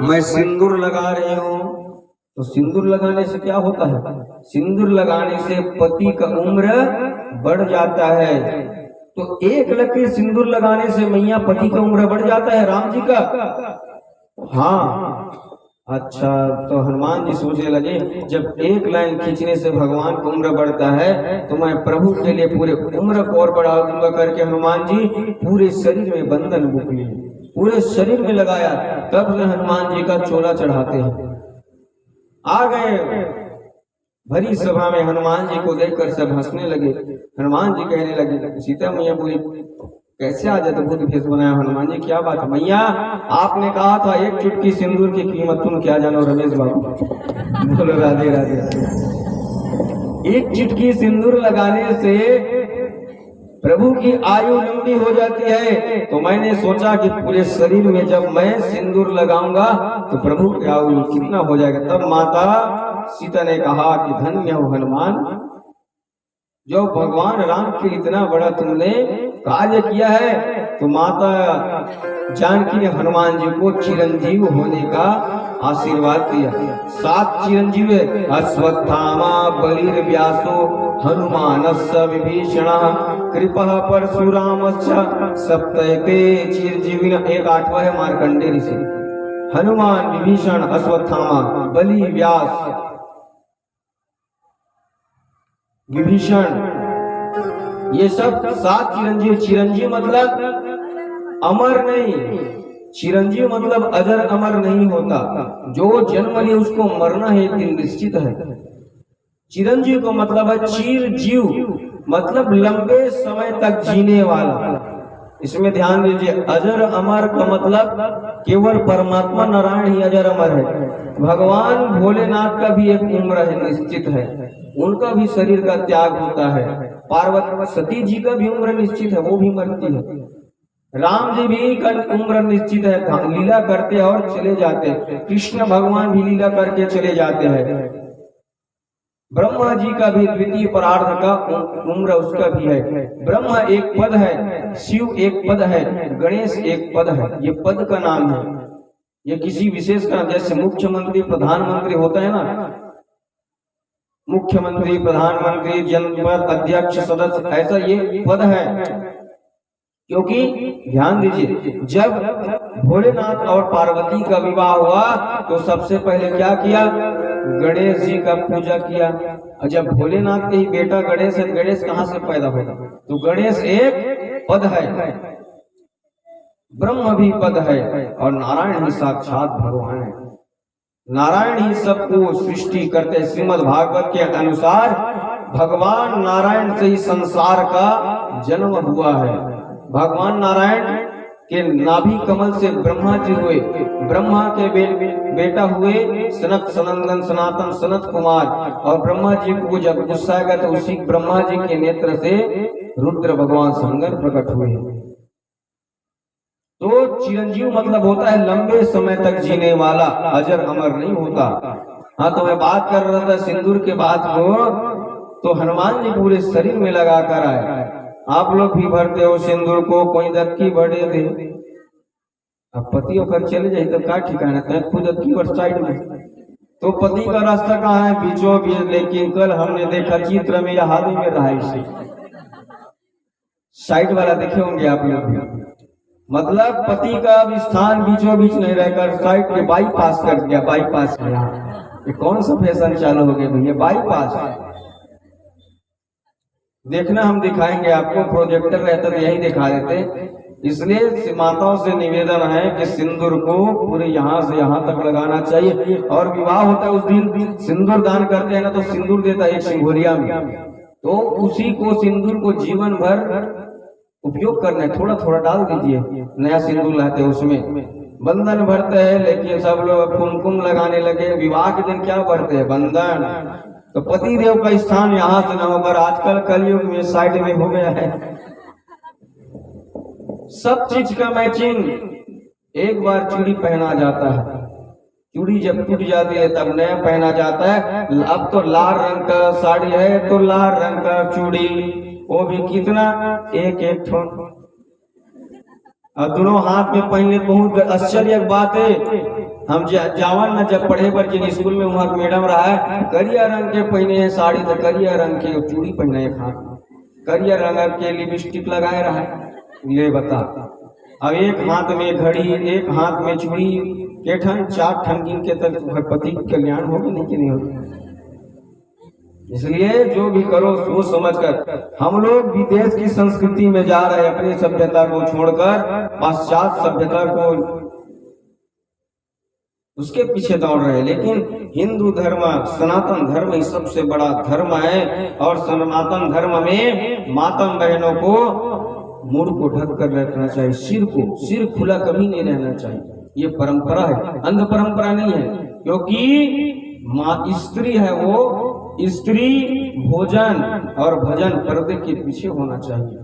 मैं सिंदूर लगा रही हूँ। तो सिंदूर लगाने से क्या होता है? सिंदूर लगाने से पति का उम्र बढ़ जाता है। तो एक लकीर सिंदूर लगाने से मैया पति का उम्र बढ़ जाता है राम जी का। हाँ, अच्छा। तो हनुमान जी सोचने लगे, जब एक लाइन खींचने से भगवान का उम्र बढ़ता है तो मैं प्रभु के लिए पूरे उम्र को और बढ़ा दूंगा करके हनुमान जी पूरे शरीर में बंधन बुक लिए, पूरे शरीर में लगाया। तब से हनुमान जी का चोला चढ़ाते हैं। आ गए भरी सभा में, हनुमान जी को देखकर सब हंसने लगे। हनुमान जी कहने लगे, सीता मैया बोली, कैसे आ जाते भूत भेष बनाया? हनुमान जी क्या बात है मैया, आपने कहा था एक चुटकी सिंदूर की कीमत तुम क्या जानो रमेश बाबू। बोलो राधे राधे। एक चुटकी सिंदूर लगाने से प्रभु की आयु लंबी हो जाती है। तो मैंने सोचा कि पूरे शरीर में जब मैं सिंदूर लगाऊंगा तो प्रभु की आयु कितना हो जाएगा। तब माता सीता ने कहा कि धन्य हो हनुमान, जो भगवान राम के इतना बड़ा तुमने कार्य किया है। तो माता जानकी ने हनुमान जी को चिरंजीव होने का आशीर्वाद दिया। 7 चिरंजीव, अश्वत्थामा बलिर्व्यासो हनुमानस्य विभीषणः कृपः परशुरामश्च सप्तैते चिरंजीविन। एक 8वां है मार्कंडेय ऋषि। हनुमान, विभीषण, अश्वत्थामा, बलि, व्यास, विभीषण, ये सब 7 चिरंजीव। चिरंजीव मतलब अमर नहीं, चिरंजीव मतलब अजर अमर नहीं होता। जो जन्म ले उसको मरना है एक दिन निश्चित है। चिरंजीव का मतलब है चीर जीव, मतलब लंबे समय तक जीने वाला। इसमें ध्यान दीजिए, अजर अमर का मतलब केवल परमात्मा नारायण ही अजर अमर है। भगवान भोलेनाथ का भी एक उम्र है, निश्चित है, उनका भी शरीर का त्याग होता है। पार्वती सती जी का भी उम्र निश्चित है, वो भी मरती है। राम जी भी का उम्र निश्चित है, लीला करते और चले जाते। कृष्ण भगवान भी लीला करके चले जाते हैं। ब्रह्मा जी का भी द्वितीय परार्ध का उम्र उसका भी है। ब्रह्मा एक पद है, शिव एक पद है, गणेश एक पद है। ये पद का नाम है, ये किसी विशेष का, जैसे मुख्यमंत्री प्रधानमंत्री होता है ना, मुख्यमंत्री प्रधानमंत्री जनपद अध्यक्ष सदस्य, ऐसा ये पद है। क्योंकि ध्यान दीजिए, जब भोलेनाथ और पार्वती का विवाह हुआ तो सबसे पहले क्या किया? गणेश जी का पूजा किया। और जब भोलेनाथ के ही बेटा गणेश है, गणेश कहाँ से पैदा होगा? तो गणेश एक पद है, ब्रह्म भी पद है, और नारायण ही साक्षात भगवान है। नारायण ही सबको सृष्टि करते। श्रीमद् भागवत के अनुसार भगवान नारायण से ही संसार का जन्म हुआ है। भगवान नारायण के नाभि कमल से ब्रह्मा जी हुए, ब्रह्मा के बेटा हुए सनत सनंदन सनातन सनत कुमार। और ब्रह्मा जी को जब गुस्सा गया तो उसी ब्रह्मा जी के नेत्र से रुद्र भगवान शंकर प्रकट हुए। तो चिरंजीव मतलब होता है लंबे समय तक जीने वाला, अजर अमर नहीं होता। हाँ, तो मैं बात कर रहा था सिंदूर के बाद को, तो हनुमान जी पूरे शरीर में लगा कर आए। आप लोग भी भरते हो सिंदूर को, कोई दत्ती बढ़े दे। अब पति होकर चले जाए तो क्या ठिकाना है, खुद दत्ती और साइड में। तो पति का रास्ता कहाँ है? बीचों बीच। लेकिन कल हमने देखा चित्र में, या हाल ही में रहा इसे साइड वाला देखे होंगे आप लोग। मतलब पति का भी स्थान बीचों बीच नहीं रहकर साइड के बाईपास कर दिया, बाईपास किया। ये कौन सा फैशन चालू हो गया भैया, बाईपास? देखना, हम दिखाएंगे आपको, प्रोजेक्टर रहता तो यही दिखा देते। इसलिए माताओं से निवेदन है कि सिंदूर को पूरे यहाँ से यहाँ तक लगाना चाहिए। और विवाह होता है उस दिन सिंदूर दान करते हैं ना, तो सिंदूर देता है एक सिंघोरिया में, तो उसी को सिंदूर को जीवन भर उपयोग करना है। थोड़ा थोड़ा डाल दीजिए, नया सिंदूर लाते हैं उसमें बंधन भरते हैं। लेकिन सब लोग कुमकुम लगाने लगे। विवाह के दिन क्या भरते हैं? बंधन। तो पति देव का स्थान यहाँ से न होकर आजकल कलयुग में साइड में हो गया है। सब चीज का मैचिंग। एक बार चूड़ी पहना जाता है, चूड़ी जब टूट जाती है तब नया पहना जाता है। अब तो लाल रंग का साड़ी है तो लाल रंग का चूड़ी, वो भी कितना? एक एक ठो, और दोनों हाथ में पहनले। बहुत आश्चर्य बात है, हम जावन न जब पढ़े पर जिन स्कूल में वहाँ मैडम रहा है, करिया रंग के पहने है साड़ी, तो करिया रंग के चूड़ी पहने है, हाथ करिया रंग के लिपस्टिक लगाए रहा है। ले बता, अब एक हाथ में घड़ी, एक हाथ में चूड़ी, के ठन 4 ठन गिन के तक पति कल्याण होगी नहीं कि नहीं होगी। इसलिए जो भी करो सोच समझ कर। हम लोग विदेश की संस्कृति में जा रहे हैं, अपनी सभ्यता को छोड़कर पाश्चात्य सभ्यता को उसके पीछे दौड़ रहे हैं। लेकिन हिंदू धर्म, सनातन धर्म ही सबसे बड़ा धर्म है, और सनातन धर्म में मातम बहनों को मुड़ को ढक कर रखना चाहिए, सिर खुला कभी नहीं रहना चाहिए। ये परंपरा है, अंध परंपरा नहीं है, क्योंकि माँ स्त्री है, वो स्त्री भोजन और भजन पर्दे के पीछे होना चाहिए।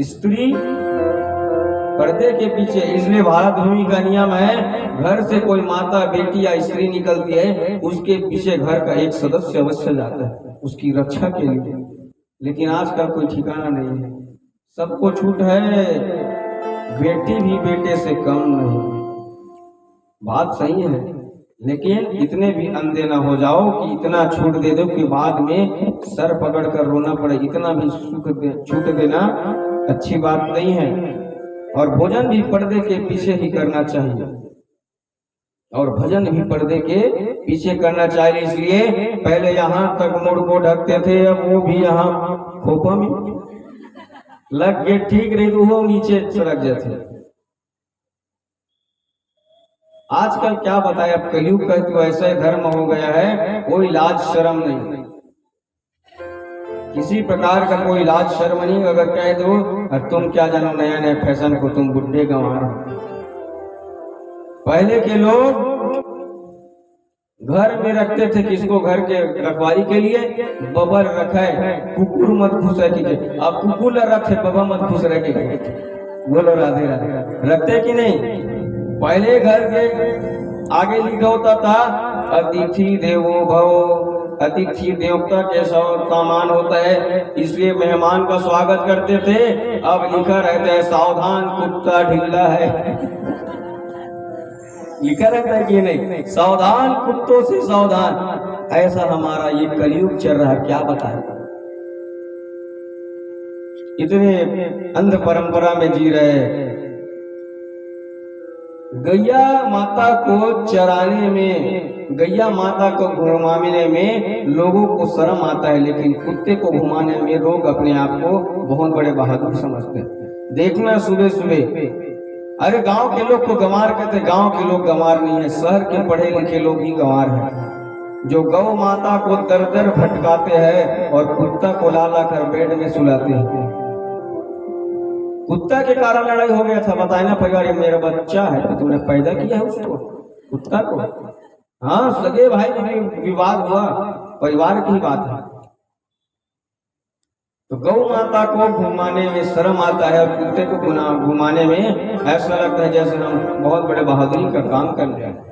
स्त्री पर्दे के पीछे, इसलिए भारत भूमि का नियम है, घर से कोई माता, बेटी या स्त्री निकलती है, उसके पीछे घर का एक सदस्य अवश्य जाता है उसकी रक्षा के लिए। लेकिन आजकल कोई ठिकाना नहीं है, सबको छूट है, बेटी भी बेटे से कम नहीं। बात सही है, लेकिन इतने भी अंधे ना हो जाओ कि इतना छूट दे दो कि बाद में सर पकड़ कर रोना पड़े। इतना भी छूट देना अच्छी बात नहीं है। और भोजन भी पर्दे के पीछे ही करना चाहिए, और भजन भी पर्दे के पीछे करना चाहिए। इसलिए पहले यहाँ तक मुड़ को ढकते थे, अब वो भी यहाँ खोपा में लग के ठीक रही तो वो नीचे सड़क जाते। आजकल क्या बताए, अब कलयुग का तो ऐसा धर्म हो गया है, कोई लाज शर्म नहीं, किसी प्रकार का कोई लाज शर्म नहीं। अगर कह दो तुम क्या जानो नया नया फैशन को, तुम बुढ़े गंवार। पहले के लोग घर में रखते थे, किसको, घर के रखवाली के लिए बबर रखे, कुकुर मत खुश रखे। अब कुकुर रखे, बबा मत खुश रखे। बोलो राधे राधे, रखते कि नहीं? पहले घर के आगे लिखा होता था अतिथि देवो भव, अतिथि देवता के सामान होता है, इसलिए मेहमान का स्वागत करते थे। अब लिखा रहता है सावधान कुत्ता ढिल्ला है। लिखा रहता है कि नहीं, सावधान कुत्तों से सावधान। ऐसा हमारा ये कलयुग चल रहा है, क्या बताए। इतने अंध परंपरा में जी रहे। गैया माता को चराने में, गैया माता को घुमाने में लोगों को शर्म आता है, लेकिन कुत्ते को घुमाने में लोग अपने आप को बहुत बड़े बहादुर समझते हैं। देखना सुबह सुबह, अरे गांव के लोग को गंवार कहते, गांव के लोग गंवार नहीं है, शहर के पढ़े लिखे लोग ही गंवार हैं, जो गौ माता को दर दर भटकाते हैं और कुत्ता को ला ला कर बेड में सुलाते हैं। कुत्ता के कारण लड़ाई हो गया था, बताए ना परिवार, ये मेरा बच्चा है तो तुमने पैदा किया है उसको, कुत्ता को। हाँ, सगे भाई में विवाद हुआ, परिवार की बात है। तो गौ माता को घुमाने में शर्म आता है, और कुत्ते को घुमाने में ऐसा लगता है जैसे हम बहुत बड़े बहादुरी का काम कर रहे हैं।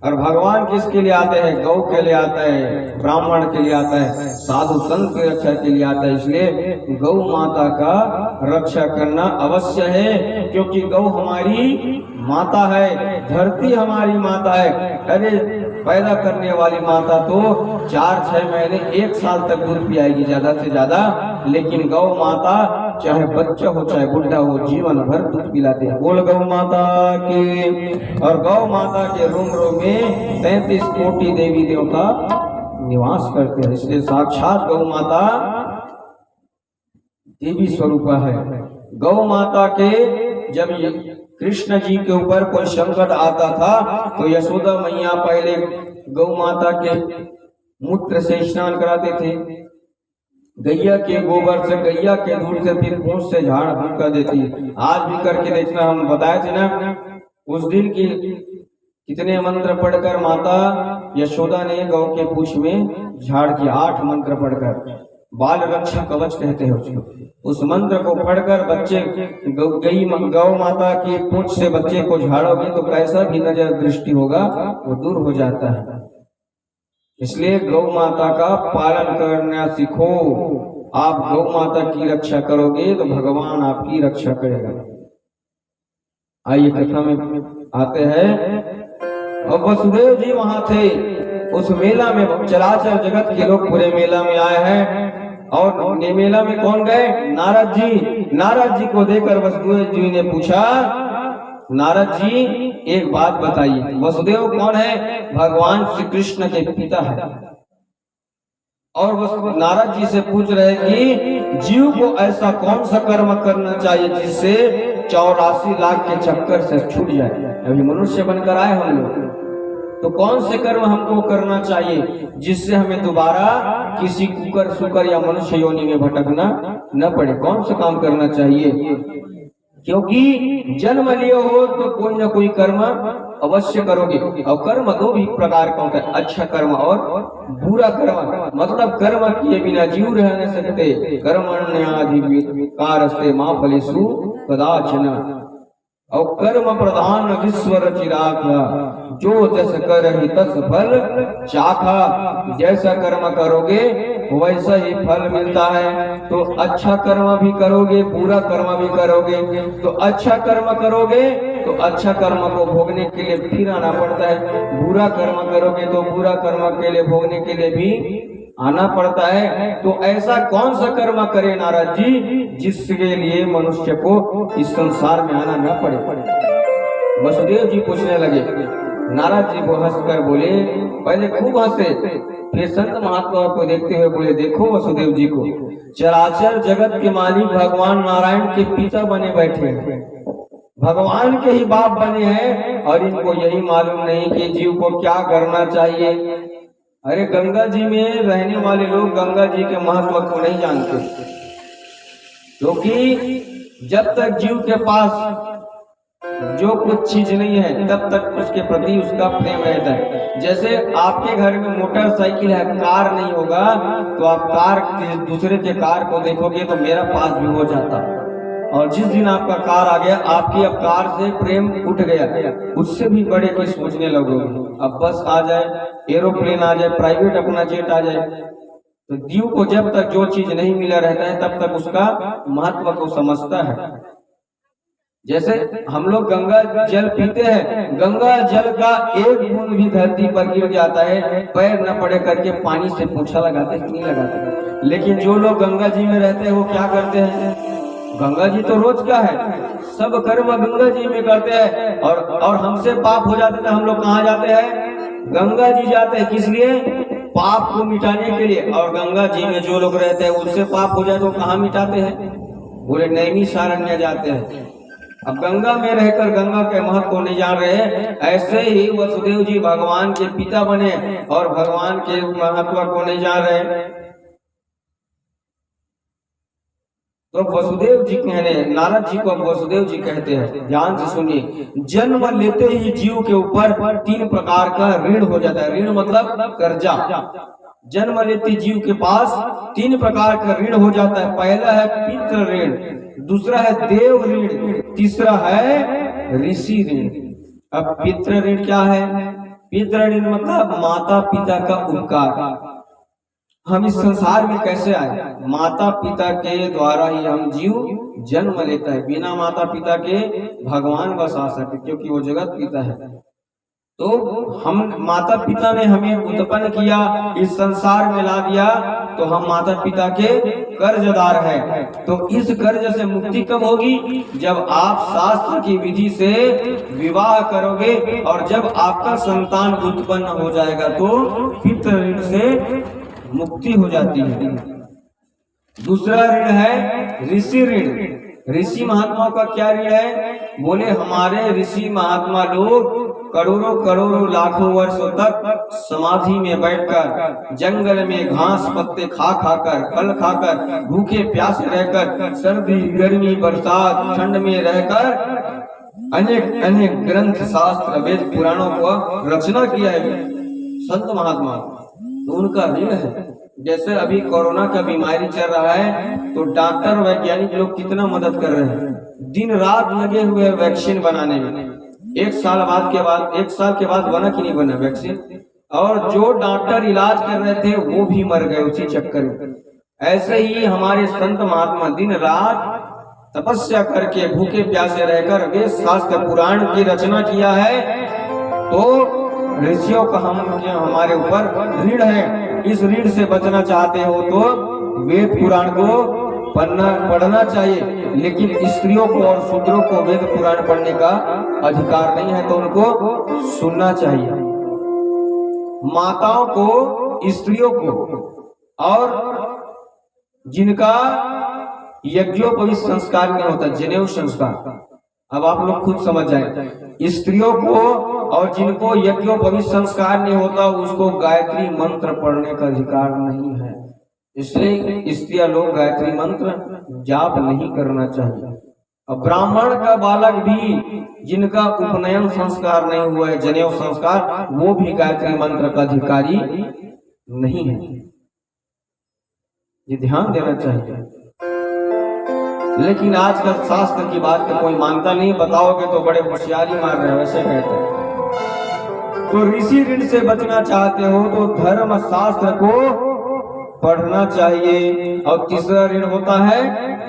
और भगवान किसके लिए आते हैं? गौ के लिए आता है, ब्राह्मण के लिए आता है, साधु संत की रक्षा के लिए आता है। इसलिए गौ माता का रक्षा करना अवश्य है, क्योंकि गौ हमारी माता है, धरती हमारी माता है। अरे पैदा करने वाली माता तो 4-6 महीने 1 साल तक दूध पिलाएगी ज्यादा से ज्यादा, लेकिन गौ माता चाहे बच्चा हो चाहे बुढ़ा हो, जीवन भर दूध पिलाते हैं। बोल गौ माता के। और गौ माता के रोम रोम में 33 कोटि देवी देवता निवास करते हैं, इसलिए साक्षात गौ माता देवी स्वरूप है। गौ माता के जब कृष्ण जी के ऊपर कोई संकट आता था तो यशोदा मैया पहले गौ माता के मूत्र से स्नान कराते थे, गैया के गोबर से, गैया के दूध से, फिर पूंछ से झाड़ फूंक कर देती। आज भी करके देखना, हम बताए थे ना उस दिन की कितने मंत्र पढ़कर माता यशोदा ने गौ के पूंछ में झाड़ किया, 8 मंत्र पढ़कर, बाल रक्षा कवच कहते हैं उसको। उस मंत्र को पढ़कर बच्चे गौ माता की पूंछ से बच्चे को झाड़ोगे तो कैसा भी नजर दृष्टि होगा वो दूर हो जाता है। इसलिए गौ माता का पालन करना सीखो। आप गौ माता की रक्षा करोगे तो भगवान आपकी रक्षा करेगा। आइए कथा में आते हैं। और वसुदेव जी वहां थे उस मेला में, चराचर जगत के लोग पूरे मेला में आए हैं। और मेला में कौन गए? नारद जी। नारद जी को देखकर वसुदेव जी ने पूछा, नारद जी एक बात बताइए, वसुदेव कौन है? भगवान श्री कृष्ण के पिता है। और नारद जी से पूछ रहे कि जीव को ऐसा कौन सा कर्म करना चाहिए जिससे 84 लाख के चक्कर से छूट जाए। अभी मनुष्य बनकर आए हम लोग, तो कौन से कर्म हमको करना चाहिए जिससे हमें दोबारा किसी कुकर सुकर या मनुष्य योनि में भटकना न पड़े? कौन सा काम करना चाहिए? क्योंकि जन्म लिए हो तो कोई ना कोई कर्म अवश्य करोगे। और कर्म दो भी प्रकार का होता है, अच्छा कर्म और बुरा कर्म। मतलब कर्म किए बिना जीव रह नहीं सकते। कर्मण्याधिकारस्ते मां फलेषु कदाचन। और कर्म प्रधान विश्व रचिराखा, जो जस करहि तस फल चाखा। जैसा कर्म करोगे वैसा ही फल मिलता है। तो अच्छा कर्म भी करोगे, बुरा कर्म भी करोगे। तो अच्छा कर्म करोगे तो अच्छा कर्म को भोगने के लिए फिर आना पड़ता है, बुरा कर्म करोगे तो बुरा कर्म के लिए भोगने के लिए भी आना पड़ता है। तो ऐसा कौन सा कर्म करे नारद जी जिसके लिए मनुष्य को इस संसार में आना न पड़े? वसुदेव जी पूछने लगे। नारद जी को हंसकर बोले, पहले खूब हंसे, फिर संत महात्मा को देखते हुए बोले, देखो वसुदेव जी को चराचर जगत के मालिक भगवान नारायण के पिता बने बैठे हैं, भगवान के ही बाप बने हैं, और इनको यही मालूम नहीं कि जीव को क्या करना चाहिए। अरे गंगा जी में रहने वाले लोग गंगा जी के महत्व को नहीं जानते, क्योंकि जब तक जीव के पास जो कुछ चीज नहीं है तब तक उसके प्रति उसका प्रेम रहता है। जैसे आपके घर में मोटरसाइकिल है, कार नहीं होगा तो आप कार दूसरे के कार को देखोगे तो मेरा पास भी हो जाता। और जिस दिन आपका कार आ गया, आपकी अब कार से प्रेम उठ गया, उससे भी बड़े की सोचने लगोगे। अब बस आ जाए, एरोप्लेन आ जाए, प्राइवेट अपना जेट आ जाए। तो जीव को जब तक जो चीज नहीं मिला रहता है तब तक उसका महत्व को समझता है। जैसे हम लोग गंगा जल पीते हैं, गंगा जल का एक बूंद भी धरती पर गिर जाता है, पैर न पड़े करके पानी से पोछा लगाते नहीं लगाते। लेकिन जो लोग गंगा जी में रहते हैं वो क्या करते हैं? गंगा जी तो रोज का है, सब कर्म गंगा जी में करते हैं। और हमसे पाप हो जाते तो हम लोग कहाँ जाते हैं? गंगा जी जाते हैं। किस लिए? पाप को मिटाने के लिए। और गंगा जी में जो लोग रहते हैं उससे पाप हो जाए तो कहाँ मिटाते हैं? बोले नैमिषारण्य जाते हैं। अब गंगा में रहकर गंगा के महत्व को नहीं जान रहे। ऐसे ही वसुदेव जी भगवान के पिता बने और भगवान के महत्व को नहीं जान रहे। तो वसुदेव जी कहने, नारद जी को वसुदेव जी कहते हैं, ध्यान से सुनिए। जन्म लेते ही जीव के ऊपर 3 प्रकार का ऋण हो जाता है। ऋण मतलब कर्जा। जन्म लेते जीव के पास 3 प्रकार का ऋण हो जाता है। पहला है पितृ ऋण, दूसरा है देव ऋण, तीसरा है ऋषि ऋण। अब पितृ ऋण क्या है? पितृ ऋण मतलब माता पिता का उपकार। हम इस संसार में कैसे आए? माता पिता के द्वारा ही हम जीव जन्म लेता है। बिना माता पिता के भगवान बस आ सकते, क्योंकि वो जगत पिता है। तो हम माता पिता ने हमें उत्पन्न किया, इस संसार में ला दिया, तो हम माता पिता के कर्जदार हैं। तो इस कर्ज से मुक्ति कब होगी? जब आप शास्त्र की विधि से विवाह करोगे और जब आपका संतान उत्पन्न हो जाएगा तो पितृ ऋण से मुक्ति हो जाती है। दूसरा ऋण है ऋषि ऋण। ऋषि महात्माओं का क्या ऋण है? बोले हमारे ऋषि महात्मा लोग करोड़ों करोड़ों लाखों वर्षों तक समाधि में बैठकर जंगल में घास पत्ते खा खाकर, फल खाकर, भूखे प्यासे रहकर, सर्दी गर्मी बरसात ठंड में रहकर अनेक अनेक ग्रंथ शास्त्र वेद पुराणों को रचना किया है संत महात्मा। तो उनका ऋण है। जैसे अभी कोरोना का बीमारी चल रहा है तो डॉक्टर वैज्ञानिक लोग कितना मदद कर रहे हैं, दिन रात लगे हुए वैक्सीन बनाने में। एक साल के बाद बना कि नहीं बना वैक्सीन? और जो डॉक्टर इलाज कर रहे थे वो भी मर गए उसी चक्कर में। ऐसे ही हमारे संत महात्मा दिन रात तपस्या करके भूखे प्यासे रहकर वेद शास्त्र पुराण की रचना किया है, तो ऋषियों का हमारे ऊपर ऋण है। इस ऋण से बचना चाहते हो तो वेद पुराण को पढ़ना चाहिए, लेकिन स्त्रियों को और शूद्रों को वेद पुराण पढ़ने का अधिकार नहीं है, तो उनको सुनना चाहिए। माताओं को, स्त्रियों को, और जिनका यज्ञोपवीत संस्कार नहीं होता, जनेऊ संस्कार, अब आप लोग खुद समझ जाए, स्त्रियों को और जिनको यज्ञोपवीत संस्कार नहीं होता उसको गायत्री मंत्र पढ़ने का अधिकार नहीं है। इसलिए स्त्रियां लोग गायत्री मंत्र जाप नहीं करना चाहिए। अब ब्राह्मण का बालक भी जिनका उपनयन संस्कार नहीं हुआ है, जनेऊ संस्कार, वो भी गायत्री मंत्र का अधिकारी नहीं है। ये ध्यान देना चाहिए। लेकिन आजकल शास्त्र की बात तो कोई मानता नहीं, बताओगे तो बड़े होशियारी मार रहे हैं, वैसे कहते हैं। तो ऋषि ऋण से बचना चाहते हो तो धर्म शास्त्र को पढ़ना चाहिए। और तीसरा ऋण होता है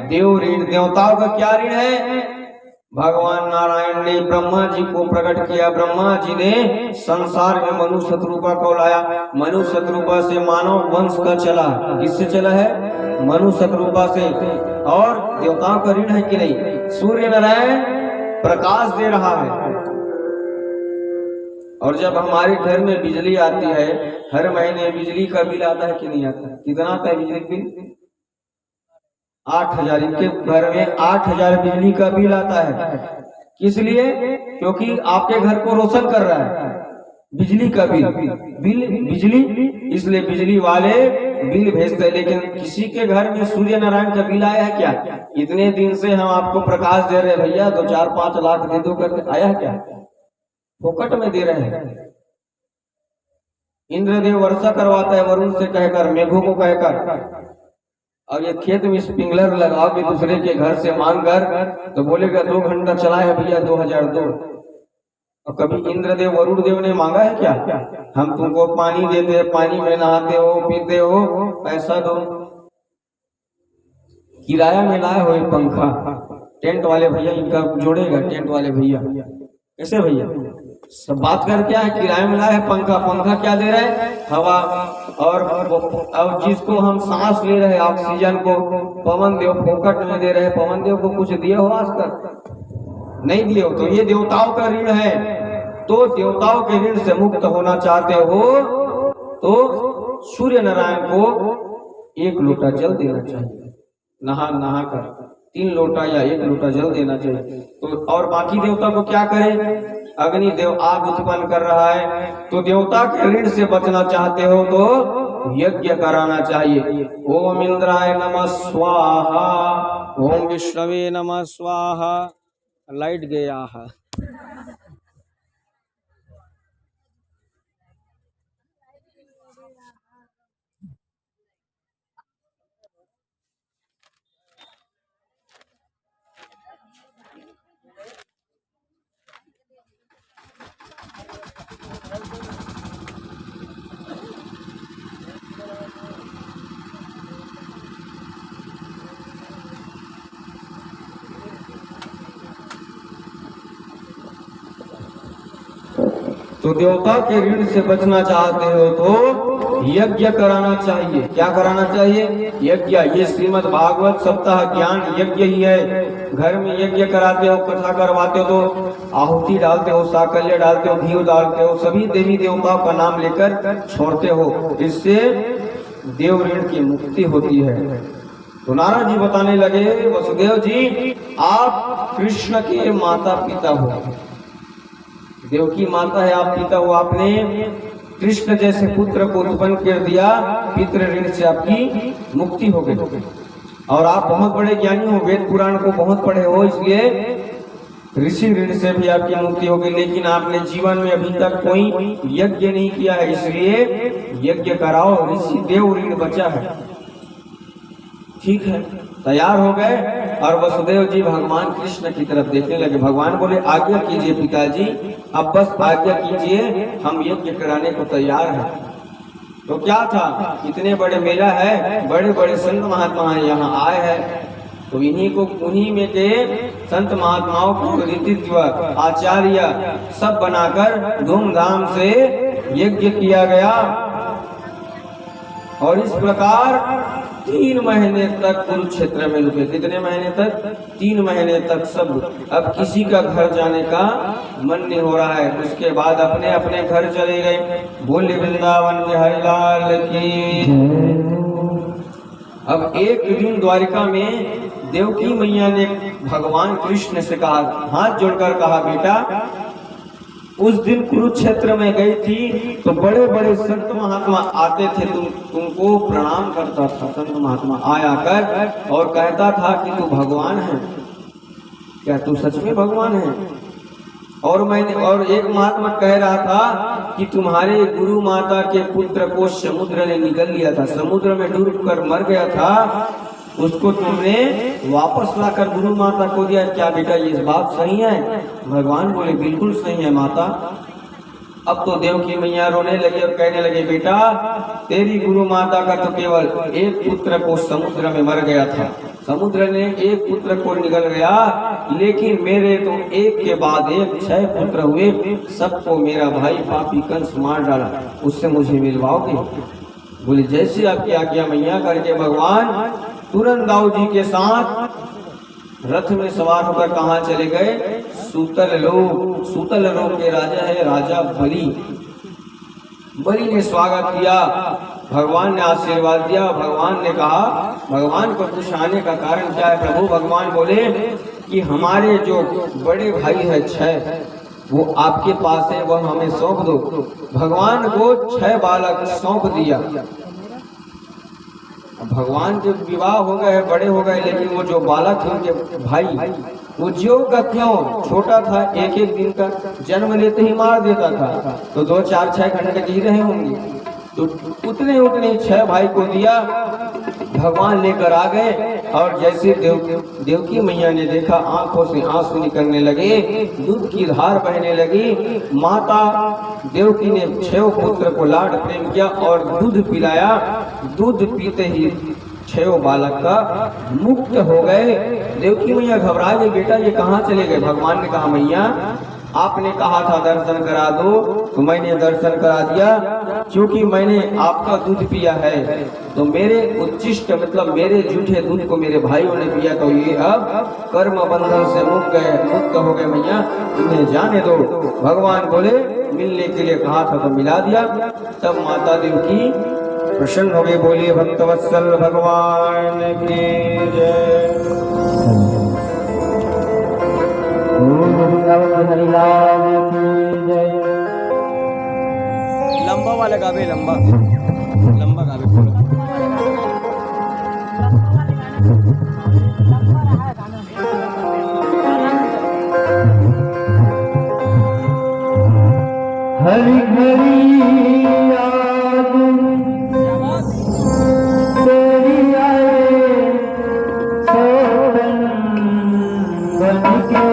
देव ऋण। देवताओं का क्या ऋण है? भगवान नारायण ने ब्रह्मा जी को प्रकट किया। ब्रह्मा जी ने संसार में मनु शत्रुपा को लाया। मनु शत्रुपा से मानव वंश का चला। किससे चला है? मनु शत्रुपा से। और देवताओं का ऋण है कि नहीं? सूर्य नारायण प्रकाश दे रहा है। और जब हमारे घर में बिजली आती है, हर महीने बिजली का बिल आता है कि नहीं आता? कितना आता है बिजली बिल? 8,000। इनके घर में 8,000 बिजली का बिल आता है। किस लिए? क्योंकि आपके घर को रोशन कर रहा है बिजली का बिजली, इसलिए बिजली वाले बिल भेजते हैं। लेकिन किसी के घर में सूर्य नारायण का बिल आया है क्या? इतने दिन से हम आपको प्रकाश दे रहे हैं भैया, 2-4-5 लाख दे दो करके, आया है क्या? फोकट में दे रहे हैं। इंद्रदेव वर्षा करवाता है वरुण से कहकर, मेघों को कहकर। और ये खेत में स्प्रिंकलर लगाओगे दूसरे के घर से मांग कर, तो बोलेगा 2 घंटा चला है भैया 2000 दो। और कभी इंद्रदेव वरुण देव ने मांगा है क्या? हम तुमको पानी देते हैं, पानी में नहाते हो, पीते हो, पैसा दो। किराया में लाए हो एक पंखा, टेंट वाले भैया इनका जोड़ेगा, टेंट वाले भैया। कैसे भैया? सब बात कर क्या है? किराए में लाया है पंखा। पंखा क्या दे रहा है? हवा। और जिसको हम सांस ले रहे हैं ऑक्सीजन को, पवन देव फोकट में दे रहे हैं। पवन देव को कुछ दिए हो आज तक? नहीं दिए हो। तो ये देवताओं का ऋण है। तो देवताओं के ऋण से मुक्त होना चाहते हो तो सूर्य नारायण को 1 लोटा जल देना चाहिए। नहा कर 3 लोटा या 1 लोटा जल देना चाहिए। तो और बाकी देवता को क्या करें? अग्नि देव आग उत्पन्न कर रहा है, तो देवता के ऋण से बचना चाहते हो तो यज्ञ कराना चाहिए। ओम इंद्राय नमः स्वाहा, ओम विष्णवे नमः स्वाहा। लाइट गया है। तो देवता के ऋण से बचना चाहते हो तो यज्ञ कराना चाहिए। क्या कराना चाहिए? यज्ञ। ये श्रीमद् भागवत सप्ताह ज्ञान यज्ञ ही है। घर में यज्ञ कराते हो, कथा करवाते हो, तो आहुति डालते हो, साकल्य डालते हो, घी डालते हो, सभी देवी देवताओं का नाम लेकर छोड़ते हो। इससे देव ऋण की मुक्ति होती है। तो नारायण जी बताने लगे, वसुदेव जी आप कृष्ण के माता पिता हो, देव की माता है, आप पिता हो। आपने कृष्ण जैसे पुत्र को उत्पन्न कर दिया, पितृ ऋण से आपकी मुक्ति हो गई। और आप बहुत बड़े ज्ञानी हो, वेद पुराण को बहुत पढ़े हो, इसलिए ऋषि ऋण से भी आपकी मुक्ति हो गई। लेकिन आपने जीवन में अभी तक कोई यज्ञ नहीं किया है, इसलिए यज्ञ कराओ, ऋषि देव ऋण बचा है। ठीक है, तैयार हो गए और वसुदेव जी भगवान कृष्ण की तरफ देखने लगे। भगवान बोले आज्ञा कीजिए पिताजी, अब बस आज्ञा कीजिए, हम यज्ञ कराने को तैयार हैं। तो क्या था, इतने बड़े मेला है, बड़े बड़े संत महात्मा यहाँ आए हैं, तो उन्हीं में के संत महात्माओं को ऋतित्व आचार्य सब बनाकर धूमधाम से यज्ञ किया गया। और इस प्रकार 3 महीने तक कुरुक्षेत्र में रुके। कितने महीने तक? 3 महीने तक सब। अब किसी का घर जाने का मन नहीं हो रहा है। उसके बाद अपने अपने घर चले गए। बोले वृंदावन बिहारी लाल की। अब एक दिन द्वारिका में देवकी मैया ने भगवान कृष्ण से कहा, हाथ जोड़कर कहा, बेटा उस दिन कुरुक्षेत्र में गई थी तो बड़े बड़े संत महात्मा आते थे, तुमको प्रणाम करता था। संत महात्मा आया कर और कहता था कि तू भगवान है, क्या तू सच में भगवान है? और एक महात्मा कह रहा था कि तुम्हारे गुरु माता के पुत्र को समुद्र ने निगल लिया था, समुद्र में डूब कर मर गया था, उसको तुमने वापस लाकर गुरु माता को दिया। क्या बेटा ये बात सही है? भगवान बोले बिल्कुल सही है माता। अब तो देवकी मैया रोने लगी और कहने लगे, बेटा तेरी गुरु माता का तो केवल एक पुत्र को समुद्र में मर गया था, समुद्र ने एक पुत्र को निगल गया, लेकिन मेरे तो एक के बाद एक 6 पुत्र हुए, सबको मेरा भाई पापी कंस मार डाला, उससे मुझे मिलवाओगे? बोले जैसे आपकी आज्ञा मैया। करके भगवान तुरंत दाऊ जी के साथ रथ में सवार होकर कहाँ चले गए? सूतल लोक के राजा है राजा बलि। बलि ने स्वागत किया, भगवान ने आशीर्वाद दिया। भगवान ने कहा, भगवान को कुछ आने का कारण क्या है प्रभु? भगवान बोले कि हमारे जो बड़े भाई है 6, वो आपके पास है, वह हमें सौंप दो। भगवान को 6 बालक सौंप दिया। भगवान के विवाह हो गए, बड़े हो गए, लेकिन वो जो बालक थे उनके भाई, वो ज्यों का त्यों छोटा था, एक दिन का, जन्म लेते ही मार देता था, तो 2, 4, 6 घंटे जी रहे होंगे, तो उतने 6 भाई को दिया। भगवान लेकर आ गए और जैसे देवकी मैया ने देखा, आंखों से आंसू निकलने लगे, दूध की धार बहने लगी। माता देवकी ने 6 पुत्र को लाड प्रेम किया और दूध पिलाया। दूध पीते ही 6 बालक का मुक्त हो गए। देवकी मैया घबरा गई, बेटा ये कहाँ चले गए? भगवान ने कहा, मैया आपने कहा था दर्शन करा दो, तो मैंने दर्शन करा दिया। क्योंकि मैंने आपका दूध पिया है, तो मेरे उच्चिष्ट मतलब मेरे जूठे दूध को मेरे भाइयों ने पिया, तो ये अब कर्म बंधन से मुक्त हो गए। मैया इन्हें जाने दो। भगवान बोले मिलने के लिए कहा था तो मिला दिया। तब माता देवकी प्रसन्न हो गए। बोलिए भक्तवत्सल भगवान की जय। लंबा वाला गावे, लंबा गावे बोलो। हरि हरि याद तेरी आए सोहन बन के